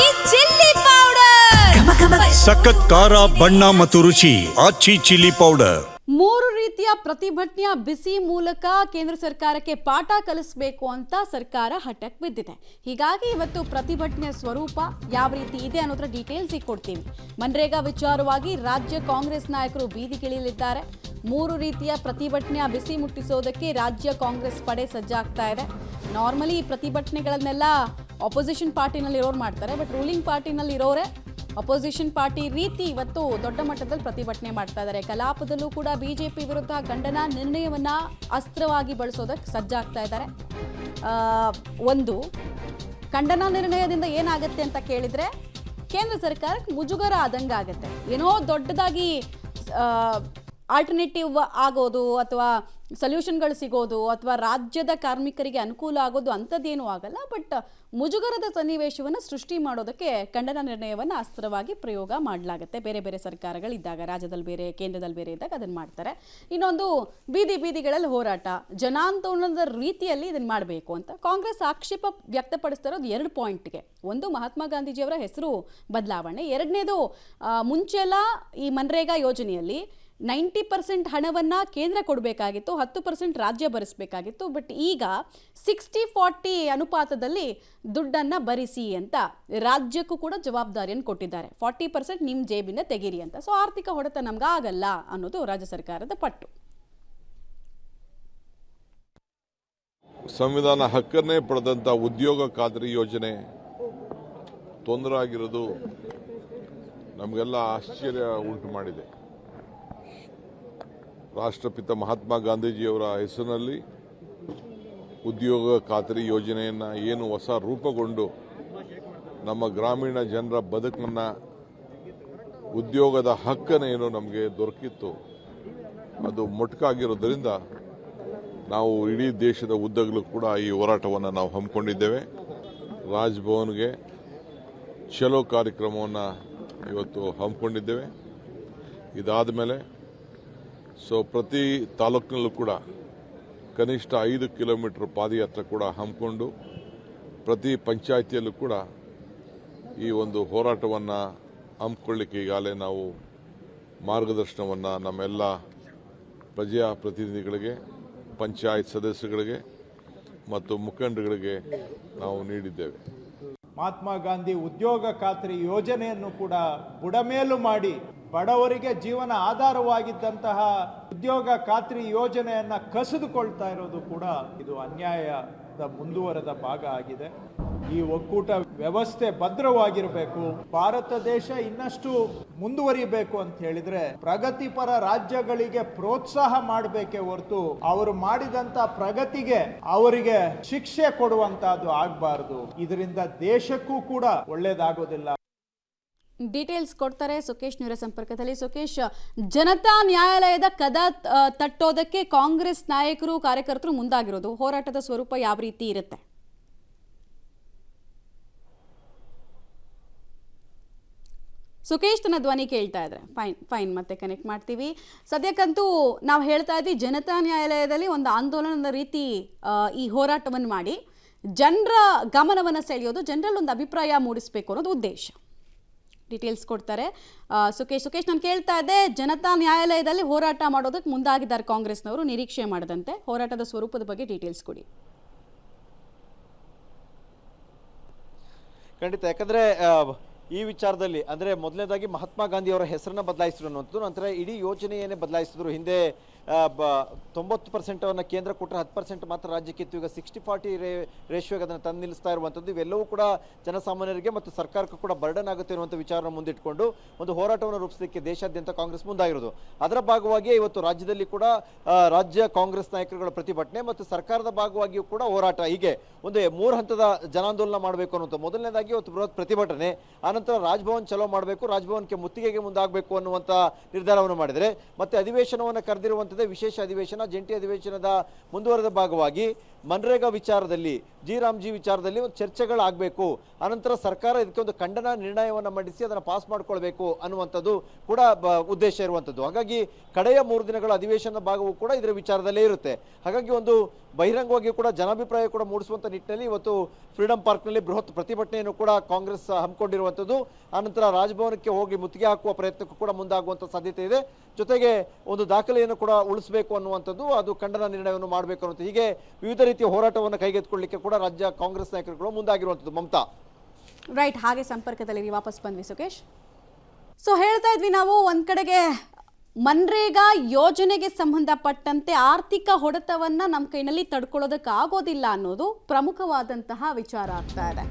ಆಚಿ chilli powder ಸಖತ್ ಖಾರ ಬಣ್ಣ ಮತ್ತು ರುಚಿ ಆಚಿ ಚಿಲ್ಲಿ ಪೌಡರ್. ಮೂರು ರೀತಿಯ ಪ್ರತಿಭಟನೆಯ ಬಿಸಿ ಮೂಲಕ ಕೇಂದ್ರ ಸರ್ಕಾರಕ್ಕೆ ಪಾಠ ಕಲಿಸಬೇಕು ಅಂತ ಸರ್ಕಾರ ಹಠಕ್ಕೆ ಬಿದ್ದಿದೆ. ಹೀಗಾಗಿ ಇವತ್ತು ಪ್ರತಿಭಟನೆಯ ಸ್ವರೂಪ ಯಾವ ರೀತಿ ಇದೆ ಅನ್ನೋದ್ರ ಡೀಟೇಲ್ಸ್ ಈಗ ಕೊಡ್ತೀವಿ. ಮನ್ರೇಗಾ ವಿಚಾರವಾಗಿ ರಾಜ್ಯ ಕಾಂಗ್ರೆಸ್ ನಾಯಕರು ಬೀದಿಗಿಳಿಯಲಿದ್ದಾರೆ. ಮೂರು ರೀತಿಯ ಪ್ರತಿಭಟನೆಯ ಬಿಸಿ ಮುಟ್ಟಿಸೋದಕ್ಕೆ ರಾಜ್ಯ ಕಾಂಗ್ರೆಸ್ ಪಡೆ ಸಜ್ಜಾಗ್ತಾ ಇದೆ. ನಾರ್ಮಲಿ ಈ ಪ್ರತಿಭಟನೆಗಳನ್ನೆಲ್ಲ ಆಪೋಸಿಷನ್ ಪಾರ್ಟಿನಲ್ಲಿ ಇರೋರು ಮಾಡ್ತಾರೆ, ಬಟ್ ರೂಲಿಂಗ್ ಪಾರ್ಟಿನಲ್ಲಿ ಇರೋರೆ ಅಪೋಸಿಷನ್ ಪಾರ್ಟಿ ರೀತಿ ಇವತ್ತು ದೊಡ್ಡ ಮಟ್ಟದಲ್ಲಿ ಪ್ರತಿಭಟನೆ ಮಾಡ್ತಾ ಇದ್ದಾರೆ. ಕಲಾಪದಲ್ಲೂ ಕೂಡ ಬಿಜೆಪಿ ವಿರುದ್ಧ ಖಂಡನ ನಿರ್ಣಯವನ್ನ ಅಸ್ತ್ರವಾಗಿ ಬಳಸೋದಕ್ಕೆ ಸಜ್ಜಾಗ್ತಾ ಇದ್ದಾರೆ. ಒಂದು ಖಂಡನ ನಿರ್ಣಯದಿಂದ ಏನಾಗುತ್ತೆ ಅಂತ ಕೇಳಿದ್ರೆ ಕೇಂದ್ರ ಸರ್ಕಾರಕ್ಕೆ ಮುಜುಗರ ಆದಂಗಾಗತ್ತೆ. ಏನೋ ದೊಡ್ಡದಾಗಿ ಆಲ್ಟರ್ನೇಟಿವ್ ಆಗೋದು ಅಥವಾ ಸೊಲ್ಯೂಷನ್ಗಳು ಸಿಗೋದು ಅಥವಾ ರಾಜ್ಯದ ಕಾರ್ಮಿಕರಿಗೆ ಅನುಕೂಲ ಆಗೋದು ಅಂಥದ್ದೇನೂ ಆಗಲ್ಲ. ಬಟ್ ಮುಜುಗರದ ಸನ್ನಿವೇಶವನ್ನು ಸೃಷ್ಟಿ ಮಾಡೋದಕ್ಕೆ ಖಂಡನ ನಿರ್ಣಯವನ್ನು ಅಸ್ತ್ರವಾಗಿ ಪ್ರಯೋಗ ಮಾಡಲಾಗುತ್ತೆ. ಬೇರೆ ಬೇರೆ ಸರ್ಕಾರಗಳಿದ್ದಾಗ, ರಾಜ್ಯದಲ್ಲಿ ಬೇರೆ ಕೇಂದ್ರದಲ್ಲಿ ಬೇರೆ ಇದ್ದಾಗ ಅದನ್ನು ಮಾಡ್ತಾರೆ. ಇನ್ನೊಂದು ಬೀದಿಗಳಲ್ಲಿ ಹೋರಾಟ, ಜನಾಂದೋಲನದ ರೀತಿಯಲ್ಲಿ ಇದನ್ನು ಮಾಡಬೇಕು ಅಂತ ಕಾಂಗ್ರೆಸ್ ಆಕ್ಷೇಪ ವ್ಯಕ್ತಪಡಿಸ್ತಾ ಇರೋದು ಎರಡು ಪಾಯಿಂಟ್ಗೆ. ಒಂದು, ಮಹಾತ್ಮ ಗಾಂಧೀಜಿಯವರ ಹೆಸರು ಬದಲಾವಣೆ. ಎರಡನೇದು, ಮುಂಚೆಲ್ಲ ಈ ಮನ್ರೇಗಾ ಯೋಜನೆಯಲ್ಲಿ 90% ಹಣವನ್ನು ಕೇಂದ್ರ ಕೊಡಬೇಕಾಗಿತ್ತು, 10% ರಾಜ್ಯ ಭರಿಸಬೇಕಾಗಿತ್ತು. ಬಟ್ ಈಗ 60-40 ಅನುಪಾತದಲ್ಲಿ ದುಡ್ಡನ್ನು ಭರಿಸಿ ಅಂತ ರಾಜ್ಯಕ್ಕೂ ಕೂಡ ಜವಾಬ್ದಾರಿಯನ್ನು ಕೊಟ್ಟಿದ್ದಾರೆ. 40% ನಿಮ್ಮ ಜೇಬಿನ ತೆಗೀರಿ ಅಂತ. ಸೊ ಆರ್ಥಿಕ ಹೊಡೆತ ನಮಗಾಗಲ್ಲ ಅನ್ನೋದು ರಾಜ್ಯ ಸರ್ಕಾರದ ಪಟ್ಟು. ಸಂವಿಧಾನ ಹಕ್ಕನ್ನೇ ಪಡೆದಂಥ ಉದ್ಯೋಗ ಖಾತ್ರಿ ಯೋಜನೆ ತೊಂದರೆ ಆಗಿರೋದು ನಮಗೆಲ್ಲ ಆಶ್ಚರ್ಯ ಉಂಟು ಮಾಡಿದೆ. ರಾಷ್ಟ್ರಪಿತ ಮಹಾತ್ಮ ಗಾಂಧೀಜಿಯವರ ಹೆಸರಿನಲ್ಲಿ ಉದ್ಯೋಗ ಖಾತ್ರಿ ಯೋಜನೆಯನ್ನು ಏನು ಹೊಸ ರೂಪುಗೊಂಡು ನಮ್ಮ ಗ್ರಾಮೀಣ ಜನರ ಬದುಕನ್ನು, ಉದ್ಯೋಗದ ಹಕ್ಕನ್ನೇನು ನಮಗೆ ದೊರಕಿತ್ತು, ಅದು ಮೊಟಕಾಗಿರೋದ್ರಿಂದ ನಾವು ಇಡೀ ದೇಶದ ಉದ್ದಗಲೂ ಕೂಡ ಈ ಹೋರಾಟವನ್ನು ನಾವು ಹಮ್ಮಿಕೊಂಡಿದ್ದೇವೆ. ರಾಜ್ಭವನ್ಗೆ ಚಲೋ ಕಾರ್ಯಕ್ರಮವನ್ನು ಇವತ್ತು ಹಮ್ಮಿಕೊಂಡಿದ್ದೇವೆ. ಇದಾದ ಮೇಲೆ ಪ್ರತಿ ತಾಲೂಕಿನಲ್ಲೂ ಕೂಡ ಕನಿಷ್ಠ 5 ಕಿಲೋಮೀಟರ್ ಪಾದಯಾತ್ರೆ ಕೂಡ ಹಮ್ಮಿಕೊಂಡು ಪ್ರತಿ ಪಂಚಾಯಿತಿಯಲ್ಲೂ ಕೂಡ ಈ ಒಂದು ಹೋರಾಟವನ್ನು ಹಮ್ಮಿಕೊಳ್ಳಿಕ್ಕೆ ಈಗಾಗಲೇ ನಾವು ಮಾರ್ಗದರ್ಶನವನ್ನು ನಮ್ಮೆಲ್ಲ ಪ್ರಜಾಪ್ರತಿನಿಧಿಗಳಿಗೆ, ಪಂಚಾಯತ್ ಸದಸ್ಯಗಳಿಗೆ ಮತ್ತು ಮುಖಂಡರುಗಳಿಗೆ ನಾವು ನೀಡಿದ್ದೇವೆ. ಮಹಾತ್ಮ ಗಾಂಧಿ ಉದ್ಯೋಗ ಖಾತ್ರಿ ಯೋಜನೆಯನ್ನು ಕೂಡ ಬುಡಮೇಲು ಮಾಡಿ ಬಡವರಿಗೆ ಜೀವನ ಆಧಾರವಾಗಿದ್ದಂತಹ ಉದ್ಯೋಗ ಖಾತ್ರಿ ಯೋಜನೆಯನ್ನ ಕಸಿದುಕೊಳ್ತಾ ಇರೋದು ಕೂಡ ಇದು ಅನ್ಯಾಯದ ಮುಂದುವರೆದ ಭಾಗ ಆಗಿದೆ. ಈ ಒಕ್ಕೂಟ ವ್ಯವಸ್ಥೆ ಭದ್ರವಾಗಿರಬೇಕು. ಭಾರತ ದೇಶ ಇನ್ನಷ್ಟು ಮುಂದುವರಿಬೇಕು ಅಂತ ಹೇಳಿದ್ರೆ ಪ್ರಗತಿಪರ ರಾಜ್ಯಗಳಿಗೆ ಪ್ರೋತ್ಸಾಹ ಮಾಡಬೇಕೇ ಹೊರತು ಅವರು ಮಾಡಿದಂತ ಪ್ರಗತಿಗೆ ಅವರಿಗೆ ಶಿಕ್ಷೆ ಕೊಡುವಂತಹದ್ದು ಆಗಬಾರದು. ಇದರಿಂದ ದೇಶಕ್ಕೂ ಕೂಡ ಒಳ್ಳೇದಾಗೋದಿಲ್ಲ. ಡೀಟೇಲ್ಸ್ ಕೊಡ್ತಾರೆ ಸುಕೇಶ್ ನೇರ ಸಂಪರ್ಕದಲ್ಲಿ. ಸುಕೇಶ್, ಜನತಾ ನ್ಯಾಯಾಲಯದ ಕದ ತಟ್ಟೋದಕ್ಕೆ ಕಾಂಗ್ರೆಸ್ ನಾಯಕರು, ಕಾರ್ಯಕರ್ತರು ಮುಂದಾಗಿರೋದು, ಹೋರಾಟದ ಸ್ವರೂಪ ಯಾವ ರೀತಿ ಇರುತ್ತೆ? ಸುಕೇಶ್, ತನ್ನ ಧ್ವನಿ ಕೇಳ್ತಾ ಇದ್ರೆ ಫೈನ್ ಮತ್ತೆ ಕನೆಕ್ಟ್ ಮಾಡ್ತೀವಿ. ಸದ್ಯಕ್ಕಂತೂ ನಾವು ಹೇಳ್ತಾ ಇದ್ವಿ, ಜನತಾ ನ್ಯಾಯಾಲಯದಲ್ಲಿ ಒಂದು ಆಂದೋಲನದ ರೀತಿ ಈ ಹೋರಾಟವನ್ನು ಮಾಡಿ ಜನರ ಗಮನವನ್ನು ಸೆಳೆಯೋದು, ಜನರಲ್ಲಿ ಒಂದು ಅಭಿಪ್ರಾಯ ಮೂಡಿಸಬೇಕು ಅನ್ನೋದು ಉದ್ದೇಶ. ಡೀಟೇಲ್ಸ್ ಕೊಡ್ತಾರೆ ಸುಕೇಶ್. ನಾನು ಕೇಳ್ತಾ ಇದ್ದೆ, ಜನತಾ ನ್ಯಾಯಾಲಯದಲ್ಲಿ ಹೋರಾಟ ಮಾಡೋದಕ್ಕೆ ಮುಂದಾಗಿದ್ದಾರೆ ಕಾಂಗ್ರೆಸ್ನವರು, ನಿರೀಕ್ಷೆ ಮಾಡದಂತೆ. ಹೋರಾಟದ ಸ್ವರೂಪದ ಬಗ್ಗೆ ಡೀಟೇಲ್ಸ್ ಕೊಡಿ. ಖಂಡಿತ, ಯಾಕಂದರೆ ಈ ವಿಚಾರದಲ್ಲಿ ಅಂದರೆ ಮೊದಲನೇದಾಗಿ ಮಹಾತ್ಮ ಗಾಂಧಿ ಅವರ ಹೆಸರನ್ನ ಬದಲಾಯಿಸಿದ್ರು ಅನ್ನೋದು, ನಂತರ ಇಡೀ ಯೋಜನೆಯನ್ನೇ ಬದಲಾಯಿಸಿದ್ರು. ಹಿಂದೆ 90% ಕೇಂದ್ರ ಕೊಟ್ಟರೆ 10% ಮಾತ್ರ ರಾಜ್ಯಕ್ಕೆ ಇತ್ತು. ಈಗ 60-40 ರೇಷಿಯೋಗೆ ಅದನ್ನು ತಂದು ನಿಲ್ಲಿಸ್ತಾ ಇರುವಂಥದ್ದು. ಇವೆಲ್ಲವೂ ಕೂಡ ಜನಸಾಮಾನ್ಯರಿಗೆ ಮತ್ತು ಸರ್ಕಾರಕ್ಕೂ ಕೂಡ ಬರ್ಡನ್ ಆಗುತ್ತೆ ಇರುವಂಥ ವಿಚಾರವನ್ನು ಮುಂದಿಟ್ಕೊಂಡು ಒಂದು ಹೋರಾಟವನ್ನು ರೂಪಿಸಲಿಕ್ಕೆ ದೇಶಾದ್ಯಂತ ಕಾಂಗ್ರೆಸ್ ಮುಂದಾಗಿರೋದು. ಅದರ ಭಾಗವಾಗಿ ಇವತ್ತು ರಾಜ್ಯದಲ್ಲಿ ಕೂಡ ರಾಜ್ಯ ಕಾಂಗ್ರೆಸ್ ನಾಯಕರುಗಳ ಪ್ರತಿಭಟನೆ ಮತ್ತು ಸರ್ಕಾರದ ಭಾಗವಾಗಿಯೂ ಕೂಡ ಹೋರಾಟ, ಹೀಗೆ ಒಂದು 3 ಹಂತದ ಜನಾಂದೋಲನ ಮಾಡಬೇಕು ಅನ್ನುವಂಥ. ಮೊದಲನೇದಾಗಿ ಇವತ್ತು ಬೃಹತ್ ಪ್ರತಿಭಟನೆ, ಆನಂತರ ರಾಜಭವನ್ ಚಲೋ ಮಾಡಬೇಕು, ರಾಜಭವನ್ಗೆ ಮುತ್ತಿಗೆಗೆ ಮುಂದಾಗಬೇಕು ಅನ್ನುವಂಥ ನಿರ್ಧಾರವನ್ನು ಮಾಡಿದರೆ, ಮತ್ತೆ ಅಧಿವೇಶನವನ್ನು ಕರೆದಿರುವಂಥದ್ದು ವಿಶೇಷ ಅಧಿವೇಶನ, ಜಂಟಿ ಅಧಿವೇಶನದ ಮುಂದುವರೆದ ಭಾಗವಾಗಿ ಮನ್ರೇಗಾ ವಿಚಾರದಲ್ಲಿ, ಜಿ ವಿಚಾರದಲ್ಲಿ ಒಂದು ಚರ್ಚೆಗಳಾಗಬೇಕು. ಅನಂತರ ಸರ್ಕಾರ ಇದಕ್ಕೆ ಒಂದು ಖಂಡನ ನಿರ್ಣಯವನ್ನು ಮಂಡಿಸಿ ಅದನ್ನು ಪಾಸ್ ಮಾಡಿಕೊಳ್ಬೇಕು ಅನ್ನುವಂಥದ್ದು ಕೂಡ ಉದ್ದೇಶ ಇರುವಂಥದ್ದು. ಹಾಗಾಗಿ ಕಡೆಯ 3 ದಿನಗಳ ಅಧಿವೇಶನದ ಭಾಗವೂ ಕೂಡ ಇದರ ವಿಚಾರದಲ್ಲೇ ಇರುತ್ತೆ. ಹಾಗಾಗಿ ಒಂದು ಬಹಿರಂಗವಾಗಿ ಕೂಡ ಜನಾಭಿಪ್ರಾಯ ಕೂಡ ಮೂಡಿಸುವಂಥ ನಿಟ್ಟಿನಲ್ಲಿ ಇವತ್ತು ಫ್ರೀಡಂ ಪಾರ್ಕ್ನಲ್ಲಿ ಬೃಹತ್ ಪ್ರತಿಭಟನೆಯನ್ನು ಕೂಡ ಕಾಂಗ್ರೆಸ್ ಹಮ್ಮಿಕೊಂಡಿರುವಂಥದ್ದು. ಆನಂತರ ರಾಜಭವನಕ್ಕೆ ಹೋಗಿ ಮುತ್ತಿಗೆ ಹಾಕುವ ಪ್ರಯತ್ನಕ್ಕೂ ಕೂಡ ಮುಂದಾಗುವಂಥ ಸಾಧ್ಯತೆ ಇದೆ. ಜೊತೆಗೆ ಒಂದು ದಾಖಲೆಯನ್ನು ಕೂಡ ಉಳಿಸಬೇಕು ಅನ್ನುವಂಥದ್ದು, ಅದು ಖಂಡನ ನಿರ್ಣಯವನ್ನು ಮಾಡಬೇಕು ಅನ್ನುವಂಥ, ಹೀಗೆ ವಿವಿಧ ರೀತಿಯ ಹೋರಾಟವನ್ನು ಕೈಗೆತ್ತಿಕೊಳ್ಳಲಿಕ್ಕೆ ಕೂಡ ರಾಜ್ಯ ಕಾಂಗ್ರೆಸ್ ನಾಯಕರುಗಳು ಮುಂದಾಗಿರುವಂಥದ್ದು. ಮಮತಾ, ರೈಟ್, ಹಾಗೆ ಸಂಪರ್ಕದಲ್ಲಿ ವಾಪಸ್ ಬಂದ್ವಿ ಸುಖೇಶ್. ಸೊ ಹೇಳ್ತಾ ಇದ್ವಿ ನಾವು, ಒಂದ್ ಕಡೆಗೆ ಮನ್ರೇಗಾ ಯೋಜನೆಗೆ ಸಂಬಂಧಪಟ್ಟಂತೆ ಆರ್ಥಿಕ ಹೊಡೆತವನ್ನ ನಮ್ಮ ಕೈನಲ್ಲಿ ತಡ್ಕೊಳ್ಳೋದಕ್ಕಾಗೋದಿಲ್ಲ ಅನ್ನೋದು ಪ್ರಮುಖವಾದಂತಹ ವಿಚಾರ ಆಗ್ತಾ ಇದೆ.